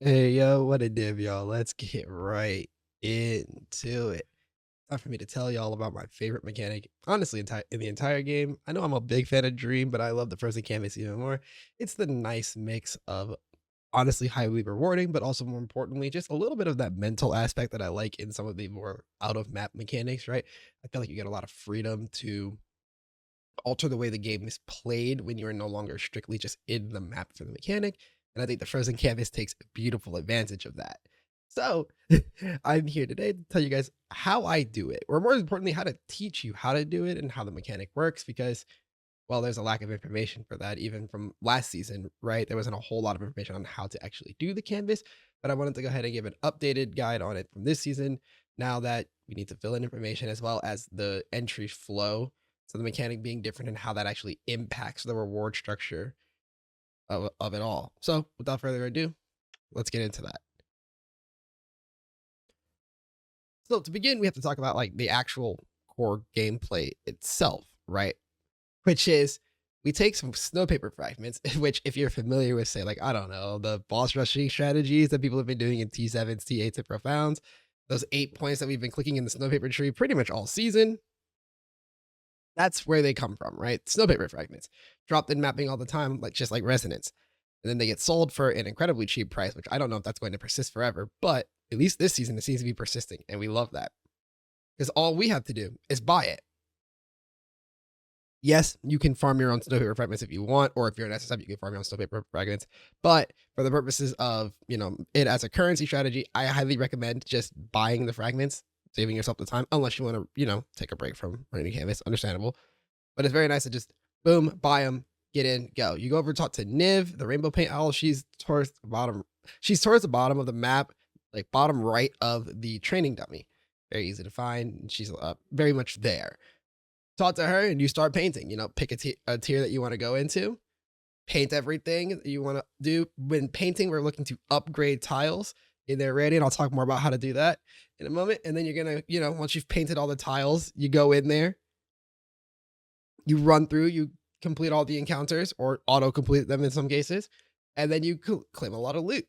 Hey, yo, what a div, y'all. Let's get right into it. Time for me to tell y'all about my favorite mechanic, honestly, in the entire game. I know I'm a big fan of Dream, but I love the frozen canvas even more. It's the nice mix of honestly highly rewarding, but also more importantly, just a little bit of that mental aspect that I like in some of the more out of map mechanics, right? I feel like you get a lot of freedom to alter the way the game is played when you're no longer strictly just in the map for the mechanic. And I think the frozen canvas takes beautiful advantage of that. So I'm here today to tell you guys how I do it, or more importantly, how to teach you how to do it and how the mechanic works. Because, well, there's a lack of information for that, even from last season, right? There wasn't a whole lot of information on how to actually do the canvas, but I wanted to go ahead and give an updated guide on it from this season. Now that we need to fill in information as well as the entry flow. So the mechanic being different and how that actually impacts the reward structure of it all. So without further ado, let's get into that. So to begin, we have to talk about like the actual core gameplay itself, right? Which is we take some snow paper fragments, which if you're familiar with, say, like, I don't know, the boss rushing strategies that people have been doing in T7s, T8s, and Profounds, those 8 points that we've been clicking in the snow paper tree pretty much all season, that's where they come from, right? Snow paper fragments dropped in mapping all the time, like just like resonance. And then they get sold for an incredibly cheap price, which I don't know if that's going to persist forever, but at least this season it seems to be persisting, and we love that because all we have to do is buy it. Yes, you can farm your own snow paper fragments if you want, or if you're an SSF, you can farm your own snow paper fragments. But for the purposes of it as a currency strategy, I highly recommend just buying the fragments, saving yourself the time, unless you want to take a break from running canvas. Understandable, but it's very nice to just boom, buy them, get in, go. You go over to talk to Niv, the rainbow paint owl. She's towards the bottom. She's towards the bottom of the map, like bottom right of the training dummy. Very easy to find. She's very much there. Talk to her and you start painting. Pick a tier that you want to go into, paint everything that you want to do. When painting, we're looking to upgrade tiles in there ready, and I'll talk more about how to do that in a moment. And then you're gonna, once you've painted all the tiles, you go in there, you run through, you complete all the encounters or auto complete them in some cases, and then you claim a lot of loot,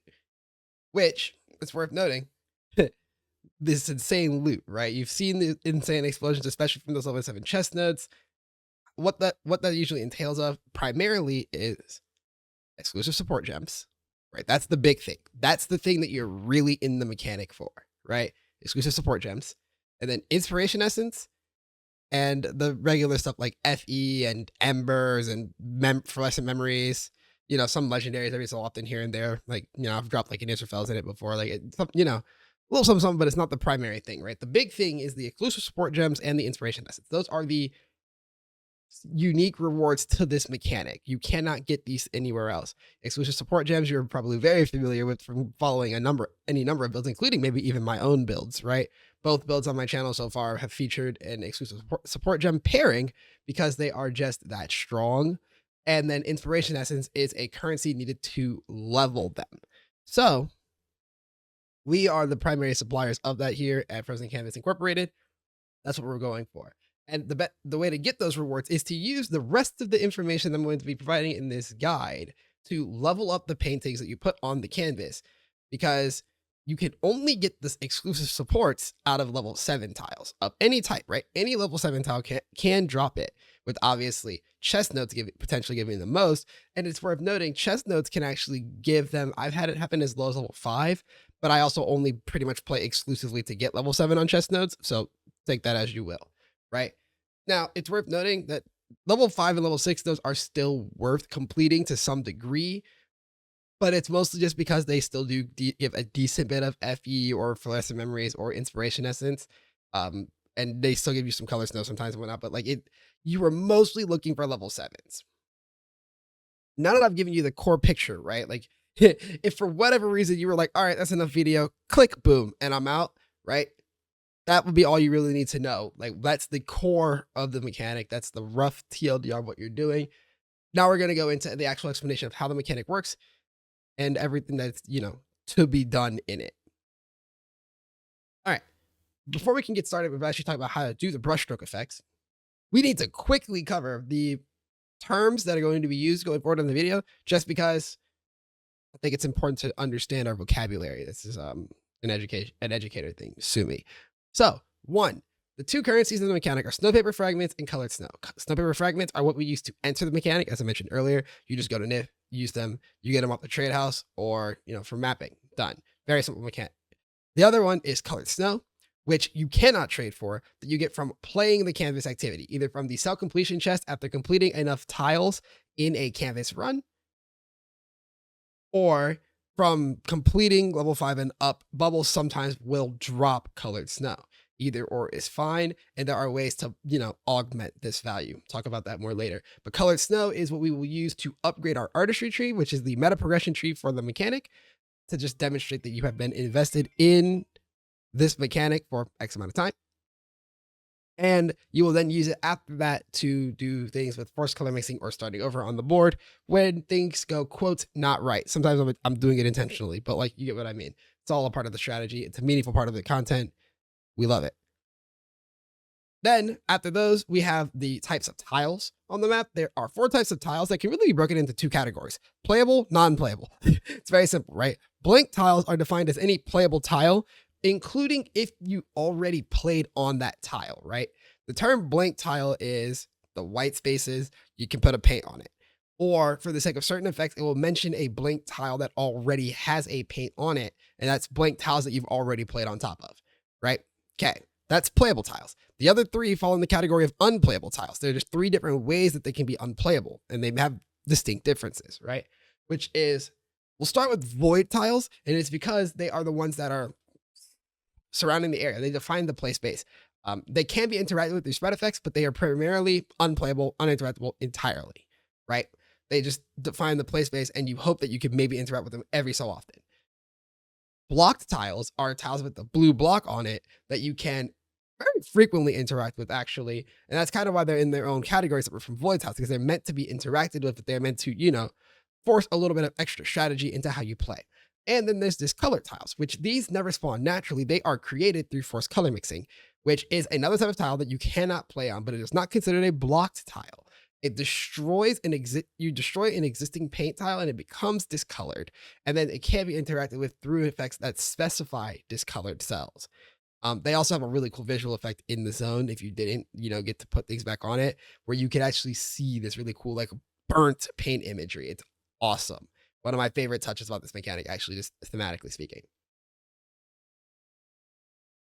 which it's worth noting. This insane loot, right? You've seen the insane explosions, especially from those level 7 chestnuts. What that usually entails of primarily is exclusive support gems, right? That's the big thing. That's the thing that you're really in the mechanic for, right? Exclusive support gems, and then inspiration essence, and the regular stuff like FE and embers and fluorescent memories. Some legendaries every so often here and there. Like I've dropped like an Interfells in it before. Like a little something, but it's not the primary thing, right? The big thing is the exclusive support gems and the inspiration essence. Those are the unique rewards to this mechanic. You cannot get these anywhere else. Exclusive support gems you're probably very familiar with from following any number of builds, including maybe even my own builds, right? Both builds on my channel so far have featured an exclusive support gem pairing because they are just that strong. And then inspiration essence is a currency needed to level them. So we are the primary suppliers of that here at Frozen Canvas Incorporated. That's what we're going for. And the way to get those rewards is to use the rest of the information I'm going to be providing in this guide to level up the paintings that you put on the canvas, because you can only get this exclusive supports out of level 7 tiles of any type, right? Any level 7 tile can drop it, with obviously chest notes potentially giving the most. And it's worth noting, chest notes can actually give them, I've had it happen as low as level 5, but I also only pretty much play exclusively to get level 7 on chest notes. So take that as you will, right? Now, it's worth noting that level 5 and level 6, those are still worth completing to some degree, but it's mostly just because they still do give a decent bit of FE or fluorescent memories or inspiration essence. And they still give you some color snow sometimes and whatnot, but you were mostly looking for level 7s. Now that I've given you the core picture, right? Like, if for whatever reason you were like, all right, that's enough video, click, boom, and I'm out, right? That would be all you really need to know. Like, that's the core of the mechanic. That's the rough TLDR of what you're doing. Now we're going to go into the actual explanation of how the mechanic works and everything that's, to be done in it. All right. Before we can get started with actually talking about how to do the brushstroke effects, we need to quickly cover the terms that are going to be used going forward in the video, just because think it's important to understand our vocabulary. This is an educator thing. Sue me. So 1, the 2 currencies of the mechanic are snow paper fragments and colored snow. Snow paper fragments are what we use to enter the mechanic. As I mentioned earlier, you just go to NIF, use them, you get them off the trade house or, for mapping. Done. Very simple mechanic. The other one is colored snow, which you cannot trade for, that you get from playing the canvas activity, either from the cell completion chest after completing enough tiles in a canvas run, or from completing level 5 and up. Bubbles sometimes will drop colored snow. Either or is fine, and there are ways to, augment this value. Talk about that more later. But colored snow is what we will use to upgrade our artistry tree, which is the meta progression tree for the mechanic, to just demonstrate that you have been invested in this mechanic for X amount of time. And you will then use it after that to do things with forced color mixing or starting over on the board when things go, quote, not right. Sometimes I'm doing it intentionally, but like, you get what I mean. It's all a part of the strategy. It's a meaningful part of the content. We love it. Then after those, we have the types of tiles on the map. There are 4 types of tiles that can really be broken into 2 categories: playable, non-playable. It's very simple, right? Blank tiles are defined as any playable tile, including if you already played on that tile, right? The term blank tile is the white spaces, you can put a paint on it. Or for the sake of certain effects, it will mention a blank tile that already has a paint on it, and that's blank tiles that you've already played on top of, right? Okay, that's playable tiles. The other 3 fall in the category of unplayable tiles. There are just 3 different ways that they can be unplayable, and they have distinct differences, right? Which is, we'll start with void tiles, and it's because they are the ones that are surrounding the area. They define the play space. They can be interacted with through spread effects, but they are primarily unplayable, uninteractable entirely, right? They just define the play space, and you hope that you can maybe interact with them every so often. Blocked tiles are tiles with the blue block on it that you can very frequently interact with, actually. And that's kind of why they're in their own category separate from void tiles, because they're meant to be interacted with, but they're meant to, force a little bit of extra strategy into how you play. And then there's discolored tiles, which these never spawn naturally. They are created through forced color mixing, which is another type of tile that you cannot play on, but it is not considered a blocked tile. It destroys you destroy an existing paint tile and it becomes discolored. And then it can be interacted with through effects that specify discolored cells. They also have a really cool visual effect in the zone if you didn't, get to put things back on it, where you can actually see this really cool, like, burnt paint imagery. It's awesome. One of my favorite touches about this mechanic, actually, just thematically speaking.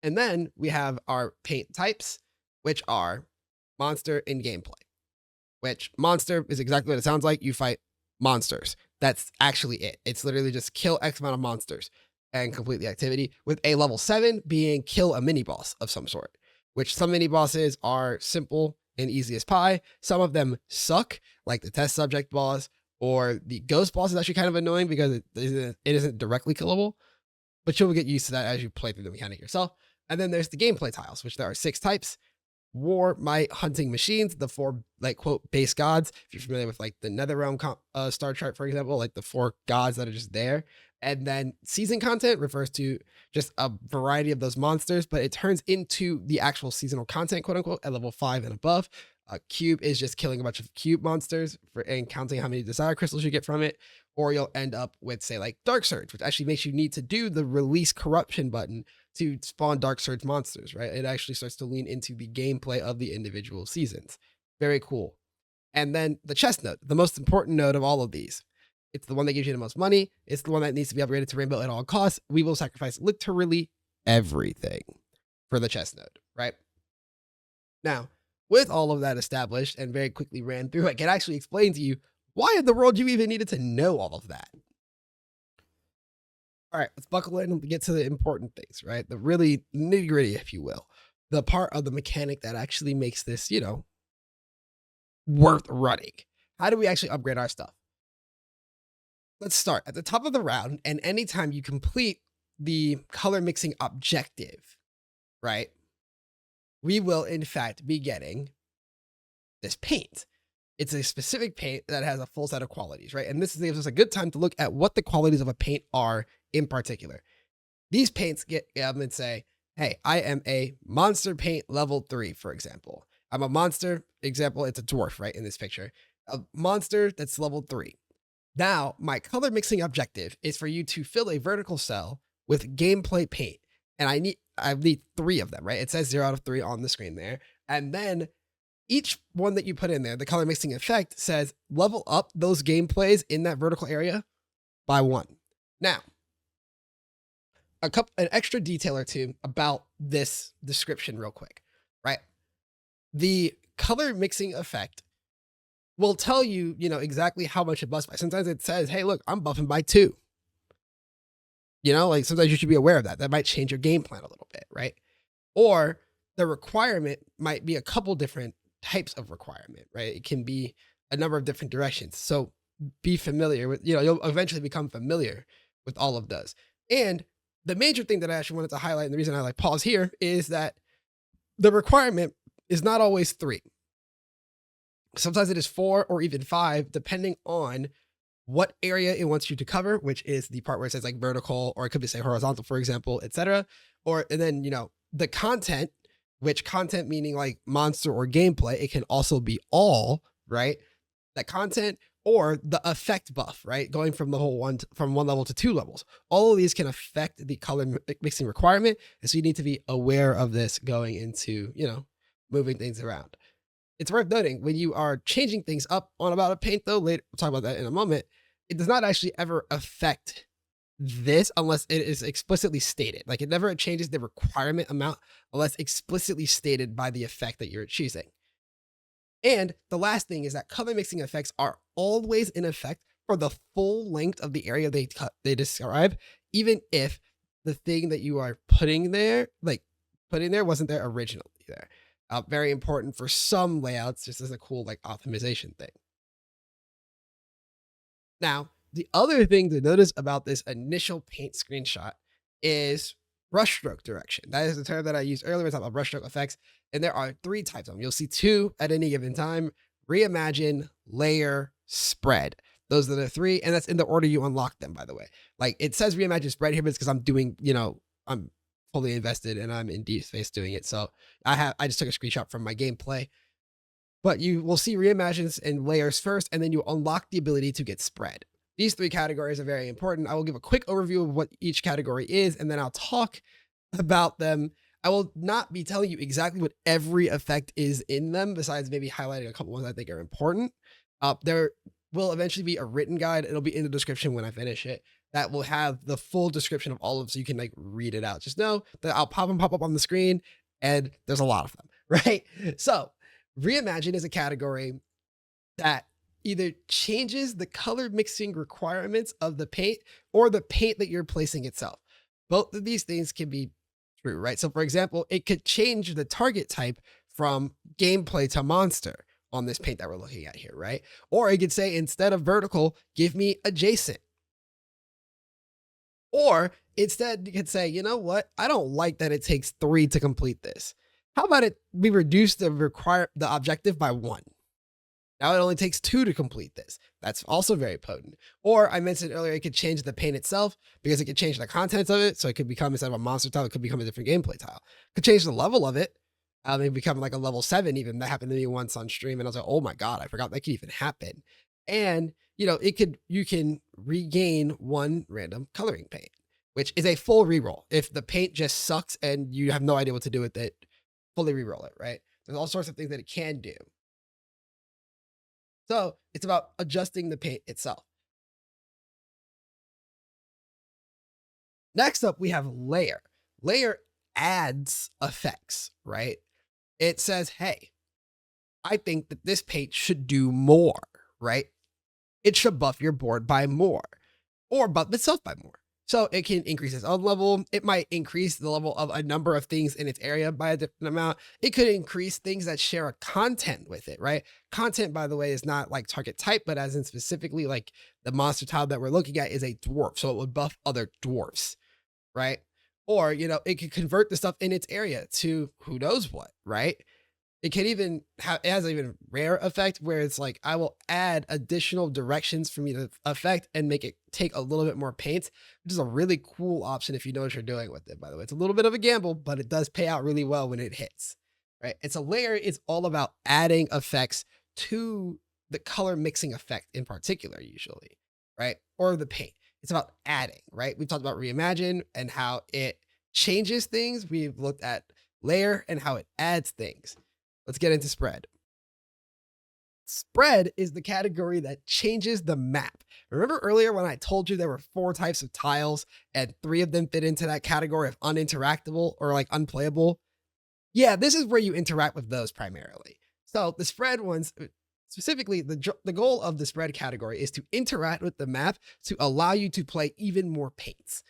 And then we have our paint types, which are monster and gameplay. Which monster is exactly what it sounds like. You fight monsters. That's actually it. It's literally just kill X amount of monsters and complete the activity, with a level 7 being kill a mini boss of some sort, which some mini bosses are simple and easy as pie. Some of them suck, like the test subject boss, or the ghost boss is actually kind of annoying because it isn't directly killable, but you'll get used to that as you play through the mechanic yourself. And then there's the gameplay tiles, which there are 6 types. War, might, hunting machines, the 4, like, quote, base gods. If you're familiar with, like, the Netherrealm star chart, for example, like the 4 gods that are just there. And then season content refers to just a variety of those monsters, but it turns into the actual seasonal content, quote unquote, at level 5 and above. Cube is just killing a bunch of cube monsters and counting how many desire crystals you get from it. Or you'll end up with, say, like Dark Surge, which actually makes you need to do the release corruption button to spawn Dark Surge monsters, right? It actually starts to lean into the gameplay of the individual seasons. Very cool. And then the chest node, the most important node of all of these. It's the one that gives you the most money. It's the one that needs to be upgraded to rainbow at all costs. We will sacrifice literally everything for the chest node, right? Now, with all of that established and very quickly ran through, I can actually explain to you why in the world you even needed to know all of that. All right, let's buckle in and get to the important things, right? The really nitty gritty, if you will. The part of the mechanic that actually makes this, worth running. How do we actually upgrade our stuff? Let's start at the top of the round, and anytime you complete the color mixing objective, right? We will, in fact, be getting this paint. It's a specific paint that has a full set of qualities, right? And this gives us a good time to look at what the qualities of a paint are in particular. These paints get and say, hey, I am a monster paint level 3, for example. I'm a monster, example, it's a dwarf, right, in this picture. A monster that's level 3. Now, my color mixing objective is for you to fill a vertical cell with gameplay paint. And I need 3 of them, right? It says 0 out of 3 on the screen there. And then each one that you put in there, the color mixing effect says level up those gameplays in that vertical area by 1. Now, an extra detail or two about this description real quick, right? The color mixing effect will tell you, exactly how much it buffs by. Sometimes it says, hey, look, I'm buffing by 2. Like sometimes you should be aware of that. That might change your game plan a little bit, right? Or the requirement might be a couple different types of requirement, right? It can be a number of different directions. So be familiar with, you'll eventually become familiar with all of those. And the major thing that I actually wanted to highlight, and the reason I pause here, is that the requirement is not always 3. Sometimes it is 4 or even 5, depending on what area it wants you to cover, which is the part where it says like vertical, or it could be say horizontal, for example, etc. And then, the content, which content meaning like monster or gameplay, it can also be all, right? That content or the effect buff, right? Going from from 1 level to 2 levels. All of these can affect the color mixing requirement. And so you need to be aware of this going into, moving things around. It's worth noting when you are changing things up on about a paint though, later, we'll talk about that in a moment, it does not actually ever affect this unless it is explicitly stated. Like it never changes the requirement amount unless explicitly stated by the effect that you're choosing. And the last thing is that color mixing effects are always in effect for the full length of the area they describe, even if the thing that you are putting there wasn't there originally there. Very important for some layouts, just as a cool like optimization thing. Now, the other thing to notice about this initial paint screenshot is brushstroke direction. That is the term that I used earlier to talk about brushstroke effects. And there are 3 types of them. You'll see 2 at any given time: reimagine, layer, spread. Those are the 3. And that's in the order you unlock them, by the way. Like it says reimagine spread here, but it's because I'm doing, I'm fully invested and I'm in deep space doing it. So I just took a screenshot from my gameplay. But you will see reimagines and layers first, and then you unlock the ability to get spread. These 3 categories are very important. I will give a quick overview of what each category is, and then I'll talk about them. I will not be telling you exactly what every effect is in them, besides maybe highlighting a couple ones I think are important. There will eventually be a written guide. It'll be in the description when I finish it. That will have the full description of all of them, so you can like read it out. Just know that I'll pop up on the screen, and there's a lot of them, right? So reimagine is a category that either changes the color mixing requirements of the paint or the paint that you're placing itself. Both of these things can be true, right? So for example, it could change the target type from gameplay to monster on this paint that we're looking at here, right? Or it could say, instead of vertical, give me adjacent. Or instead you could say, you know what? I don't like that it takes 3 to complete this. How about we reduce the objective by 1? Now it only takes 2 to complete this. That's also very potent. Or I mentioned earlier, it could change the paint itself because it could change the contents of it. So it could become, instead of a monster tile, it could become a different gameplay tile. It could change the level of it. Maybe become like a level 7 even. That happened to me once on stream, and I was like, oh my God, I forgot that could even happen. And you can regain 1 random coloring paint, which is a full reroll. If the paint just sucks and you have no idea what to do with it, fully reroll it, right? There's all sorts of things that it can do. So it's about adjusting the paint itself. Next up, we have layer. Layer adds effects, right? It says, hey, I think that this paint should do more, right? It should buff your board by more, or buff itself by more. So it can increase its own level. It might increase the level of a number of things in its area by a different amount. It could increase things that share a content with it, right? Content, by the way, is not like target type, but as in specifically like the monster tile that we're looking at is a dwarf. So it would buff other dwarfs, right? Or, it could convert the stuff in its area to who knows what, right? It can even it has an even rare effect where it's like, I will add additional directions for me to affect and make it take a little bit more paint, which is a really cool option if you know what you're doing with it, by the way. It's a little bit of a gamble, but it does pay out really well when it hits, right? And so layer is all about adding effects to the color mixing effect in particular, usually. right? Or the paint. It's about adding, right? We've talked about reimagine and how it changes things. We've looked at layer and how it adds things. Let's get into spread. Spread is the category that changes the map. Remember earlier when I told you there were 4 types of tiles and 3 of them fit into that category of uninteractable or like unplayable? Yeah, this is where you interact with those primarily. So the spread ones, specifically the goal of the spread category is to interact with the map to allow you to play even more paints.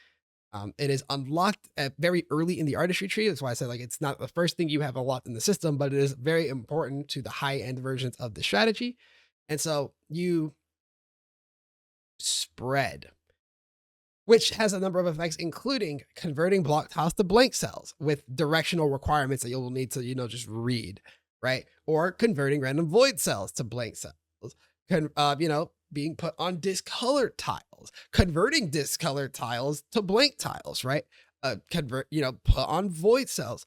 It is unlocked very early in the artistry tree. That's why I said like it's not the first thing you have unlocked in the system, but it is very important to the high end versions of the strategy. And so you spread, which has a number of effects, including converting block tiles to blank cells with directional requirements that you'll need to, just read, right? Or converting random void cells to blank cells. Being put on discolored tiles, converting discolored tiles to blank tiles, right? Put on void cells,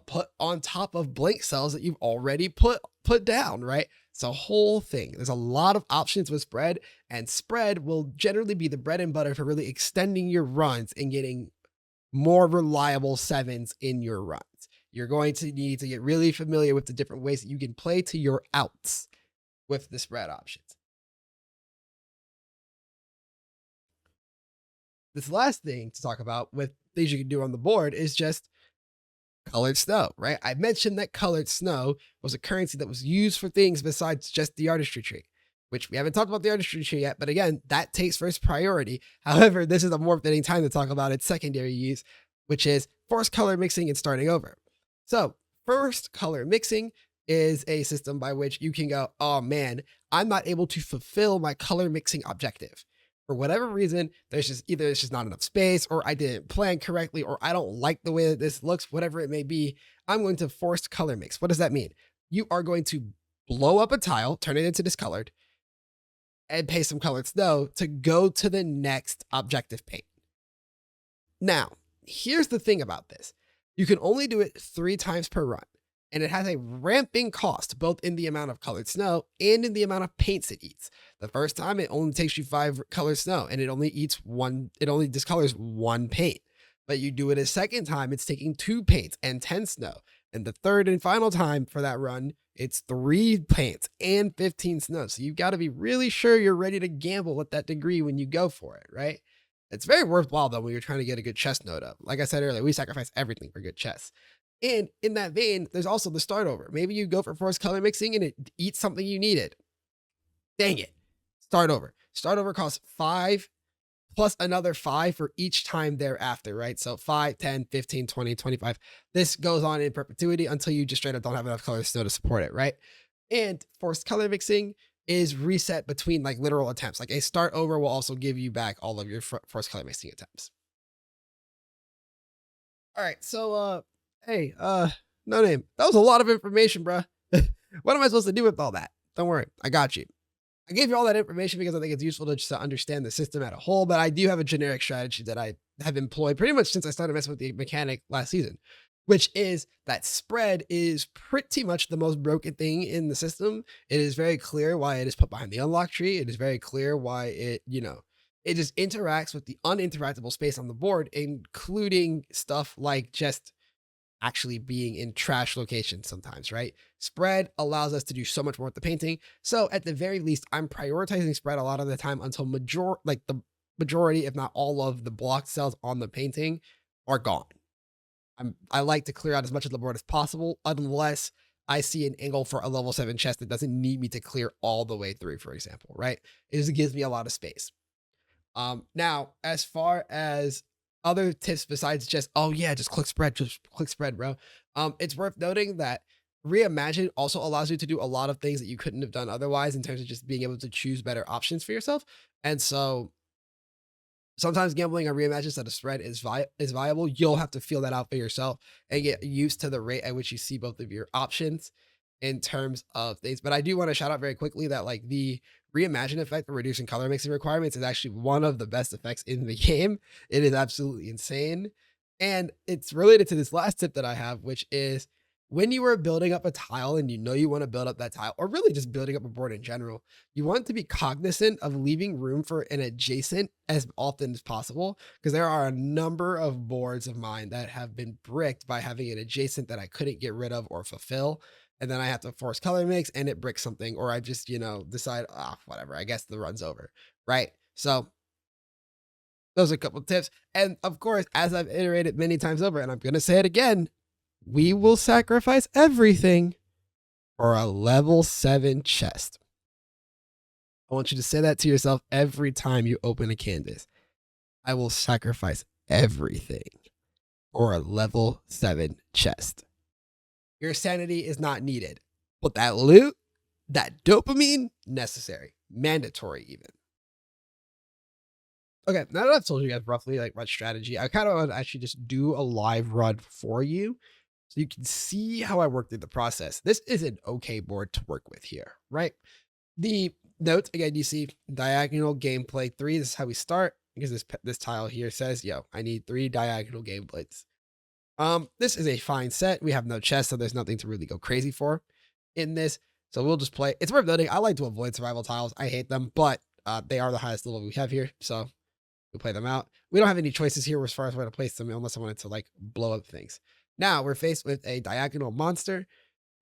put on top of blank cells that you've already put down, right? It's a whole thing. There's a lot of options with spread, and spread will generally be the bread and butter for really extending your runs and getting more reliable 7s in your runs. You're going to need to get really familiar with the different ways that you can play to your outs with the spread options. This last thing to talk about with things you can do on the board is just colored snow, right? I mentioned that colored snow was a currency that was used for things besides just the artistry tree, which we haven't talked about the artistry tree yet, but again, that takes first priority. However, this is a more fitting time to talk about its secondary use, which is forced color mixing and starting over. So forced color mixing is a system by which you can go, oh man, I'm not able to fulfill my color mixing objective. For whatever reason, there's just not enough space, or I didn't plan correctly, or I don't like the way that this looks, whatever it may be. I'm going to force color mix. What does that mean? You are going to blow up a tile, turn it into discolored, and pay some colored snow to go to the next objective paint. Now, here's the thing about this. You can only do it 3 times per run, and it has a ramping cost, both in the amount of colored snow and in the amount of paints it eats. The first time, it only takes you 5 colored snow, and it only discolors 1 paint. But you do it a second time, it's taking 2 paints and 10 snow. And the third and final time for that run, it's 3 paints and 15 snow. So you've got to be really sure you're ready to gamble with that degree when you go for it, right? It's very worthwhile, though, when you're trying to get a good chess note up. Like I said earlier, we sacrifice everything for good chess. And in that vein, there's also the start over. Maybe you go for forced color mixing and it eats something you needed. Dang it. Start over. Start over costs 5 plus another 5 for each time thereafter, right? So 5, 10, 15, 20, 25. This goes on in perpetuity until you just straight up don't have enough color snow to support it, right? And forced color mixing is reset between like literal attempts. Like a start over will also give you back all of your forced color mixing attempts. All right, so hey, no name. That was a lot of information, bruh. What am I supposed to do with all that? Don't worry, I got you. I gave you all that information because I think it's useful to just understand the system as a whole, but I do have a generic strategy that I have employed pretty much since I started messing with the mechanic last season, which is that spread is pretty much the most broken thing in the system. It is very clear why it is put behind the unlock tree. It is very clear why it just interacts with the uninteractable space on the board, including stuff like just actually being in trash locations sometimes, right? Spread allows us to do so much more with the painting. So at the very least, I'm prioritizing spread a lot of the time until the majority, if not all of the blocked cells on the painting are gone. I like to clear out as much of the board as possible, unless I see an angle for a level 7 chest that doesn't need me to clear all the way through, for example, right? It just gives me a lot of space. Now, as far as other tips besides just, oh yeah, just click spread, bro. It's worth noting that Reimagine also allows you to do a lot of things that you couldn't have done otherwise in terms of just being able to choose better options for yourself. And so sometimes gambling on Reimagine instead of spread is viable. You'll have to feel that out for yourself and get used to the rate at which you see both of your options in terms of things. But I do want to shout out very quickly that like the Reimagine effect for reducing color mixing requirements is actually one of the best effects in the game. It is absolutely insane. And it's related to this last tip that I have, which is when you are building up a tile and you know you want to build up that tile, or really just building up a board in general, you want to be cognizant of leaving room for an adjacent as often as possible, because there are a number of boards of mine that have been bricked by having an adjacent that I couldn't get rid of or fulfill. And then I have to force color mix and it bricks something, or I just, decide, whatever, I guess the run's over. Right. So those are a couple of tips. And of course, as I've iterated many times over, and I'm going to say it again, we will sacrifice everything for a level 7 chest. I want you to say that to yourself every time you open a canvas. I will sacrifice everything for a level 7 chest. Your sanity is not needed, but that loot, that dopamine, necessary, mandatory even. Okay, now that I've told you guys roughly like what strategy, I kind of want to actually just do a live run for you so you can see how I work through the process. This is an okay board to work with here, right? The notes, again, you see diagonal gameplay 3. This is how we start, because this tile here says, yo, I need 3 diagonal gameplays. This is a fine set. We have no chest, so there's nothing to really go crazy for in this. So we'll just play. It's worth noting, I like to avoid survival tiles. I hate them, but they are the highest level we have here, so we'll play them out. We don't have any choices here as far as where to place them, unless I wanted to like blow up things. Now we're faced with a diagonal monster.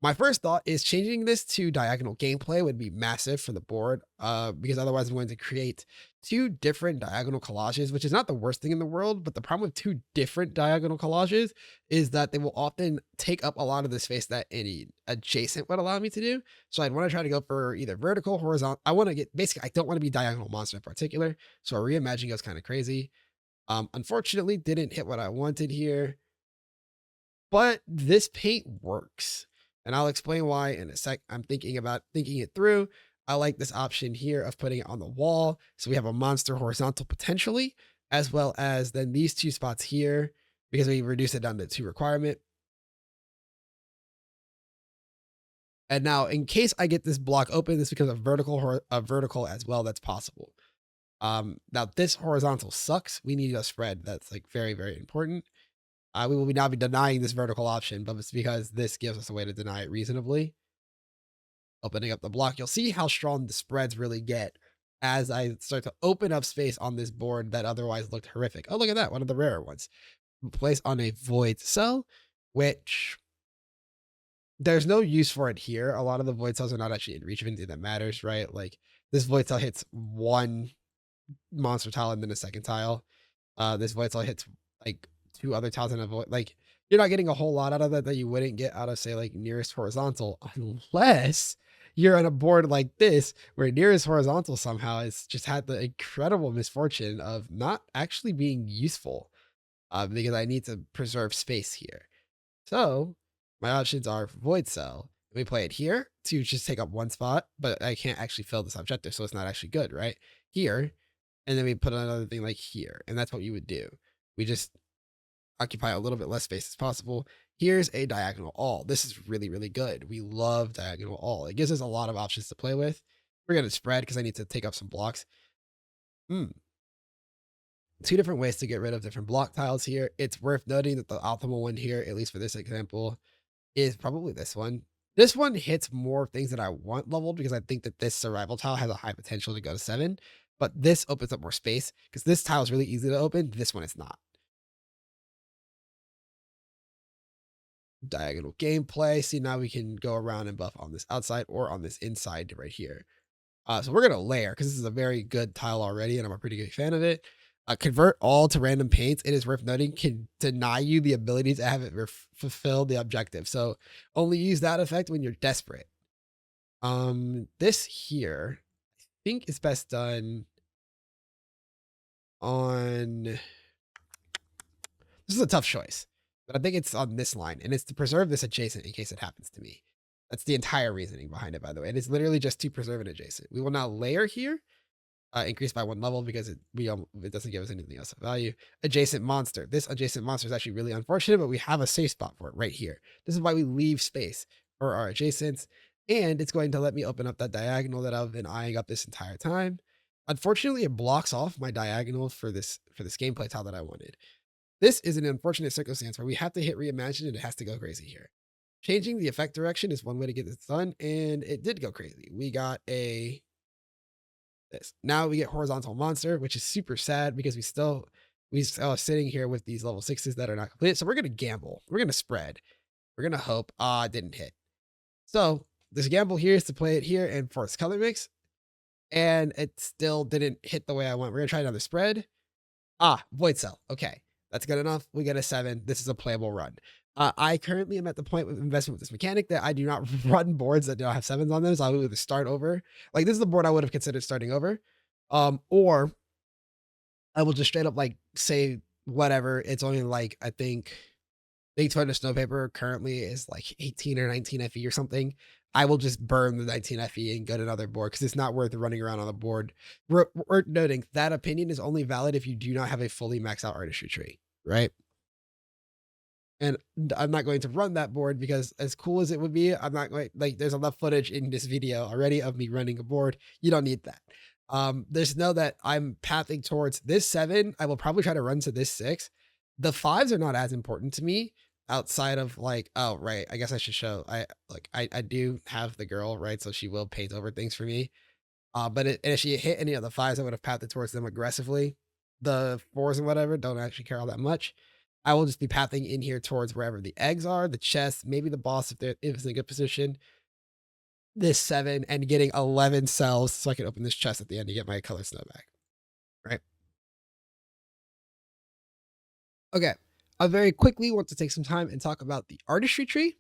My first thought is changing this to diagonal gameplay would be massive for the board, because otherwise I'm going to create 2 different diagonal collages, which is not the worst thing in the world, but the problem with 2 different diagonal collages is that they will often take up a lot of the space that any adjacent would allow me to do. So I'd want to try to go for either vertical, horizontal. I want to get, basically, I don't want to be diagonal monster in particular. So a reimagining goes kind of crazy. Unfortunately, didn't hit what I wanted here, but this paint works. And I'll explain why in a sec. I'm thinking it through. I like this option here of putting it on the wall. So we have a monster horizontal potentially, as well as then these 2 spots here, because we reduce it down to 2 requirement. And now in case I get this block open, this becomes a vertical as well. That's possible. Now this horizontal sucks. We need a spread. That's like very, very important. We will now be denying this vertical option, but it's because this gives us a way to deny it reasonably. Opening up the block, you'll see how strong the spreads really get as I start to open up space on this board that otherwise looked horrific. Oh, look at that, one of the rarer ones. Place on a void cell, which there's no use for it here. A lot of the void cells are not actually in reach of anything that matters, right? Like this void cell hits 1 monster tile and then a second tile. This void cell hits like 2 other tiles in a void. Like you're not getting a whole lot out of that you wouldn't get out of, say, like nearest horizontal, unless you're on a board like this where nearest horizontal somehow has just had the incredible misfortune of not actually being useful, because I need to preserve space here. So my options are void cell. We play it here to just take up 1 spot, but I can't actually fill this objective, so it's not actually good, right? Here, and then we put another thing like here, and that's what you would do. We just occupy a little bit less space as possible. Here's a diagonal all. This is really, really good. We love diagonal all. It gives us a lot of options to play with. We're going to spread because I need to take up some blocks. 2 different ways to get rid of different block tiles here. It's worth noting that the optimal one here, at least for this example, is probably this one. This one hits more things that I want leveled because I think that this survival tile has a high potential to go to 7, but this opens up more space because this tile is really easy to open. This one is not. Diagonal gameplay. See, now we can go around and buff on this outside or on this inside right here. So we're going to layer because this is a very good tile already and I'm a pretty good fan of it. Convert all to random paints. It is worth noting can deny you the ability to have it fulfill the objective. So only use that effect when you're desperate. This here, I think is best done on, this is a tough choice, but I think it's on this line, and it's to preserve this adjacent in case it happens to me. That's the entire reasoning behind it, by the way. It is literally just to preserve an adjacent. We will now layer here, increase by 1 level because it doesn't give us anything else of value. Adjacent monster. This adjacent monster is actually really unfortunate, but we have a safe spot for it right here. This is why we leave space for our adjacents, and it's going to let me open up that diagonal that I've been eyeing up this entire time. Unfortunately, it blocks off my diagonal for this gameplay tile that I wanted. This is an unfortunate circumstance where we have to hit reimagine and it has to go crazy here. changing the effect direction is one way to get this done, and it did go crazy. We got this. Now we get horizontal monster, which is super sad because we still sitting here with these level 6s that are not complete. So we're gonna gamble. We're gonna spread. We're gonna hope. It didn't hit. So this gamble here is to play it here and force color mix, and it still didn't hit the way I want. We're gonna try another spread. Void cell. Okay, that's good enough. We get a 7. This is a playable run. I currently am at the point with investment with this mechanic that I do not run boards that don't have 7s on them. So I would either start over. Like, this is the board I would have considered starting over. Or I will just straight up like say whatever. It's only like, I think Daytona Snowpaper currently is like 18 or 19 FE or something. I will just burn the 19 FE and go to another board because it's not worth running around on the board. We're noting that opinion is only valid if you do not have a fully maxed out artistry tree, right? And I'm not going to run that board because as cool as it would be, I'm not going, like, there's enough footage in this video already of me running a board. You don't need that. There's know that I'm pathing towards this 7. I will probably try to run to this 6. The 5s are not as important to me outside of like, oh, right. I guess I should show, I do have the girl, right? So she will paint over things for me. And if she hit any of the 5s, I would have pathed towards them aggressively. The 4s and whatever don't actually care all that much. I will just be pathing in here towards wherever the eggs are, the chest, maybe the boss if it's in a good position. This 7 and getting 11 cells so I can open this chest at the end to get my color snow back. Right. Okay. I very quickly want to take some time and talk about the artistry tree,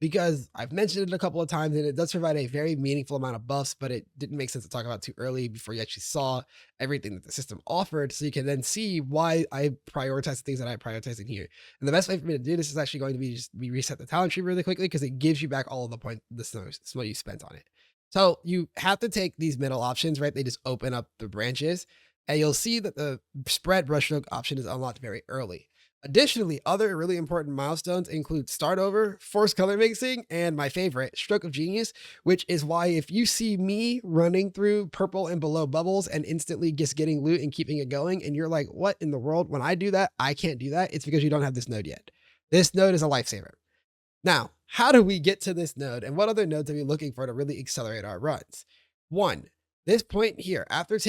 because I've mentioned it a couple of times and it does provide a very meaningful amount of buffs, but it didn't make sense to talk about too early before you actually saw everything that the system offered. So you can then see why I prioritize the things that I prioritize in here. And the best way for me to do this is actually going to be just reset the talent tree really quickly because it gives you back all of the snow you spent on it. So you have to take these middle options, right? They just open up the branches and you'll see that the spread brushstroke option is unlocked very early. Additionally, other really important milestones include start over, force color mixing, and my favorite, stroke of genius, which is why if you see me running through purple and below bubbles and instantly just getting loot and keeping it going, and you're like, what in the world? When I do that, I can't do that. It's because you don't have this node yet. This node is a lifesaver. Now, how do we get to this node, and what other nodes are we looking for to really accelerate our runs? 1, this point here, after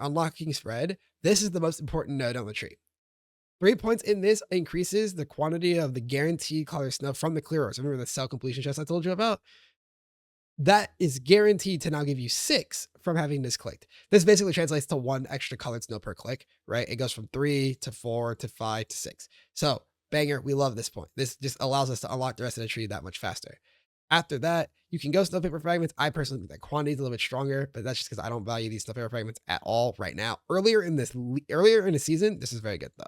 unlocking spread, this is the most important node on the tree. 3 points in this increases the quantity of the guaranteed color snow from the clearers. Remember the cell completion chest I told you about? That is guaranteed to now give you 6 from having this clicked. This basically translates to 1 extra colored snow per click, right? It goes from 3 to 4 to 5 to 6. So banger, we love this point. This just allows us to unlock the rest of the tree that much faster. After that, you can go snow paper fragments. I personally think that quantity is a little bit stronger, but that's just because I don't value these snow paper fragments at all right now. Earlier in the season, this is very good though.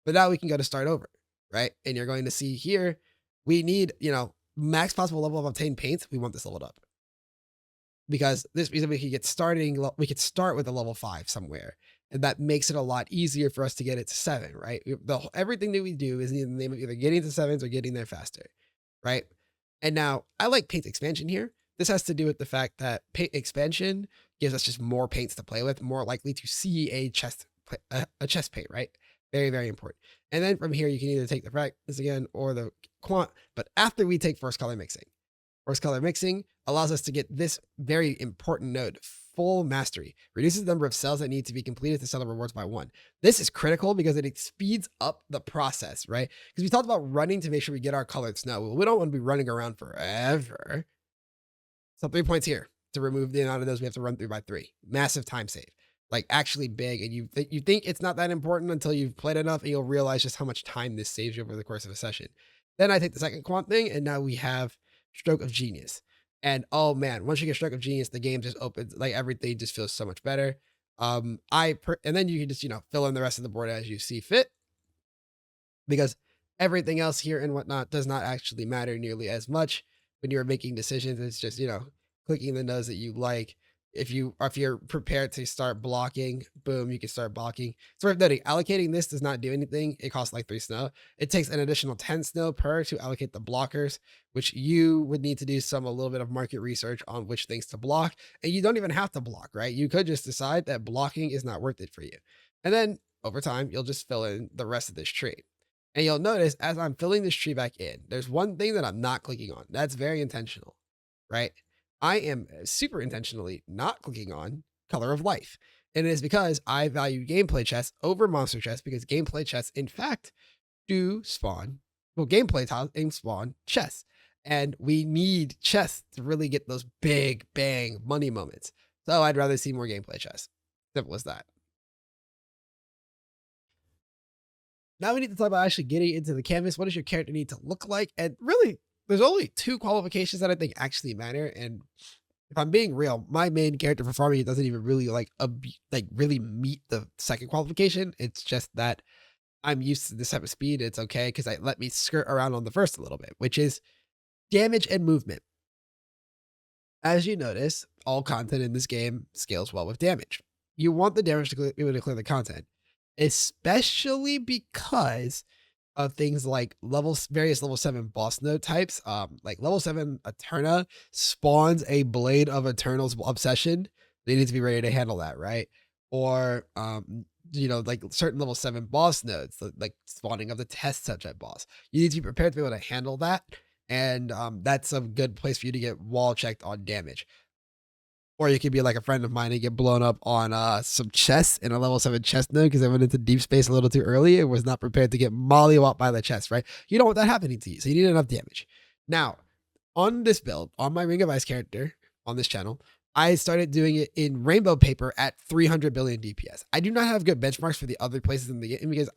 But now we can go to start over, right? And you're going to see here, we need, max possible level of obtained paints. We want this leveled up because this reason we could start with a level 5 somewhere. And that makes it a lot easier for us to get it to 7, right? Everything that we do is in the name of either getting to 7s or getting there faster, right? And now I like paint expansion here. This has to do with the fact that paint expansion gives us just more paints to play with, more likely to see a chest paint, right? Very, very important. And then from here, you can either take the practice again or the quant, but after we take first color mixing allows us to get this very important node, full mastery, reduces the number of cells that need to be completed to sell the rewards by 1. This is critical because it speeds up the process, right? Because we talked about running to make sure we get our colored snow. Well, we don't want to be running around forever. So 3 points here to remove the amount of those we have to run through by 3. Massive time save. Like actually big, and you think it's not that important until you've played enough and you'll realize just how much time this saves you over the course of a session. Then I take the second quant thing, and now we have stroke of genius. And oh man, once you get stroke of genius, the game just opens, like everything just feels so much better. And then you can just fill in the rest of the board as you see fit, because everything else here and whatnot does not actually matter nearly as much when you're making decisions. It's just clicking the nodes that you like. If you're prepared to start blocking, boom, you can start blocking. It's worth noting, allocating this does not do anything. It costs like 3 snow. It takes an additional 10 snow per to allocate the blockers, which you would need to do a little bit of market research on which things to block. And you don't even have to block, right? You could just decide that blocking is not worth it for you. And then over time, you'll just fill in the rest of this tree. And you'll notice as I'm filling this tree back in, there's one thing that I'm not clicking on. That's very intentional, right? I am super intentionally not clicking on Color of Life. And it is because I value gameplay chests over monster chests, because gameplay chests, in fact, do spawn, well, gameplay tiles and spawn chests. And we need chests to really get those big bang money moments. So I'd rather see more gameplay chests. Simple as that. Now we need to talk about actually getting into the canvas. What does your character need to look like? And really, there's only 2 qualifications that I think actually matter. And if I'm being real, my main character for farming doesn't even really really meet the second qualification. It's just that I'm used to this type of speed. It's okay because I let me skirt around on the first a little bit, which is damage and movement. As you notice, all content in this game scales well with damage. You want the damage to be able to clear the content, especially because of things like various level 7 boss node types. Like level 7 Eterna spawns a Blade of Eternal's Obsession. They need to be ready to handle that, right? Or like certain level 7 boss nodes, like spawning of the test subject boss. You need to be prepared to be able to handle that. And that's a good place for you to get wall checked on damage. Or you could be like a friend of mine and get blown up on some chests in a level 7 chest node because I went into deep space a little too early and was not prepared to get mollywopped by the chest, right? You don't want that happening to you, so you need enough damage. Now, on this build, on my Ring of Ice character on this channel, I started doing it in rainbow paper at 300 billion DPS. I do not have good benchmarks for the other places in the game because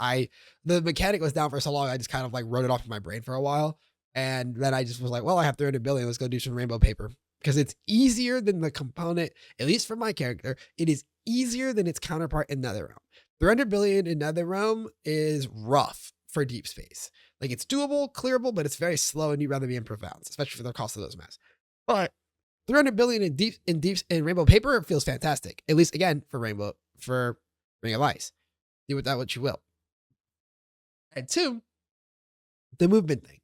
the mechanic was down for so long, I just kind of like wrote it off in my brain for a while. And then I just was like, well, I have 300 billion. Let's go do some rainbow paper. Because it's easier than the component, at least for my character, it is easier than its counterpart in NetherRealm. 300 billion in NetherRealm is rough for deep space. Like it's doable, clearable, but it's very slow and you'd rather be in profounds, especially for the cost of those maps. But 300 billion in rainbow paper feels fantastic. At least again for Ring of Ice. Do with that what you will. And 2, the movement thing.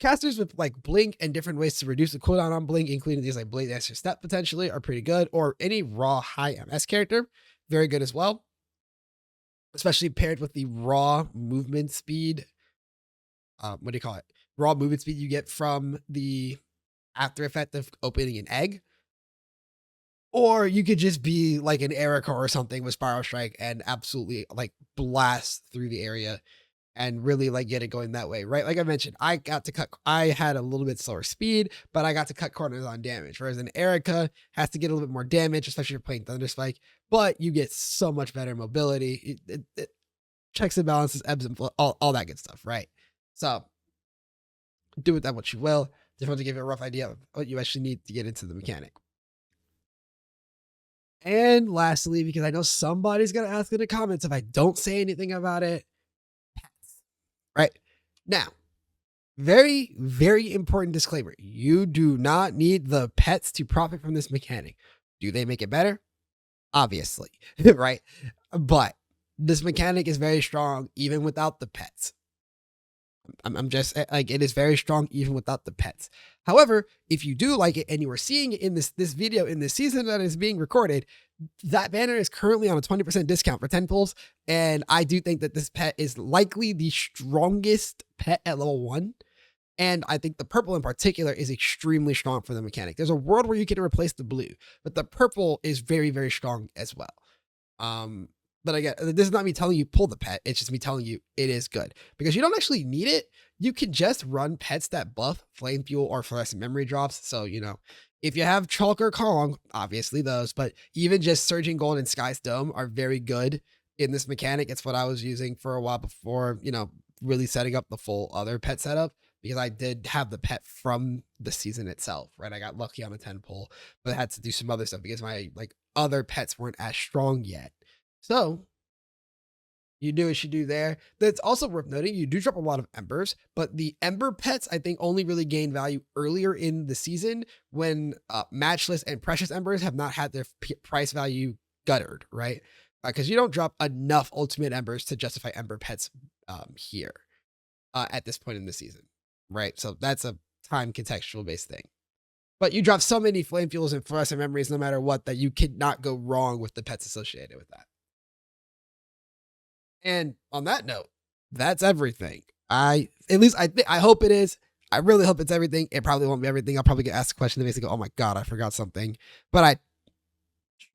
Casters with like blink and different ways to reduce the cooldown on blink, including these like blade extra step potentially, are pretty good. Or any raw high MS character, very good as well. Especially paired with the raw movement speed. What do you call it? Raw movement speed you get from the after effect of opening an egg. Or you could just be like an Erica or something with Spiral Strike and absolutely like blast through the area and really like get it going that way, right? Like I mentioned, I had a little bit slower speed, but I got to cut corners on damage. Whereas an Erica has to get a little bit more damage, especially if you're playing Thunder Spike, but you get so much better mobility. It checks and balances, ebbs and flow, all that good stuff, right? So do with that what you will. Just want to give you a rough idea of what you actually need to get into the mechanic. And lastly, because I know somebody's going to ask in the comments if I don't say anything about it, right now, very, very important disclaimer. You do not need the pets to profit from this mechanic. Do they make it better? Obviously, right? But this mechanic is very strong even without the pets. I'm just like, it is very strong even without the pets. However, if you do like it and you are seeing it in this video in this season that is being recorded, that banner is currently on a 20% discount for 10 pulls. And I do think that this pet is likely the strongest pet at level 1. And I think the purple in particular is extremely strong for the mechanic. There's a world where you can replace the blue, but the purple is very, very strong as well. But again, this is not me telling you pull the pet. It's just me telling you it is good because you don't actually need it. You can just run pets that buff flame fuel or fluorescent memory drops. So, if you have Chalk or Kong, obviously those, but even just Surging Gold and Sky's Dome are very good in this mechanic. It's what I was using for a while before, really setting up the full other pet setup because I did have the pet from the season itself, right? I got lucky on a 10 pull, but I had to do some other stuff because my other pets weren't as strong yet. So you do what you do there. That's also worth noting. You do drop a lot of embers, but the ember pets, I think, only really gain value earlier in the season when matchless and precious embers have not had their price value guttered, right? Because you don't drop enough ultimate embers to justify ember pets here at this point in the season, right? So that's a time contextual based thing. But you drop so many flame fuels and fluorescent memories no matter what that you cannot go wrong with the pets associated with that. And on that note, that's everything. At least I hope it is. I really hope it's everything. It probably won't be everything. I'll probably get asked a question that makes me go, oh my God, I forgot something. But I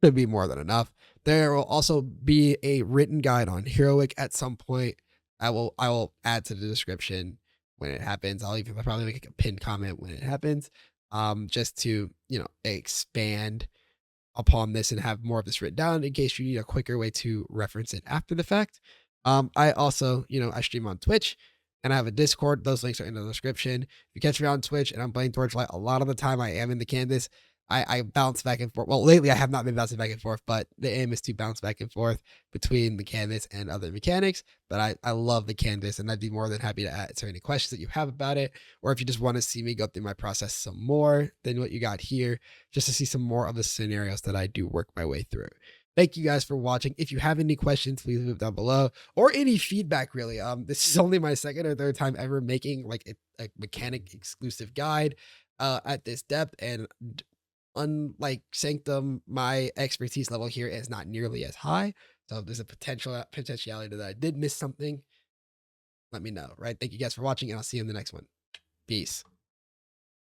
should be more than enough. There will also be a written guide on Heroic at some point. I will add to the description when it happens. I'll even probably make a pinned comment when it happens. Just to, expand upon this and have more of this written down in case you need a quicker way to reference it after the fact. I also, I stream on Twitch and I have a Discord. Those links are in the description. If you catch me on Twitch and I'm playing Torchlight, a lot of the time I am in the canvas. I bounce back and forth. Well, lately I have not been bouncing back and forth, but the aim is to bounce back and forth between the canvas and other mechanics. But I love the canvas, and I'd be more than happy to answer any questions that you have about it, or if you just want to see me go through my process some more than what you got here, just to see some more of the scenarios that I do work my way through. Thank you guys for watching. If you have any questions, please leave them down below, or any feedback really. This is only my second or third time ever making like a mechanic exclusive guide at this depth, and unlike Sanctum, my expertise level here is not nearly as high. So if there's a potentiality that I did miss something, let me know, right? Thank you guys for watching, and I'll see you in the next one. Peace.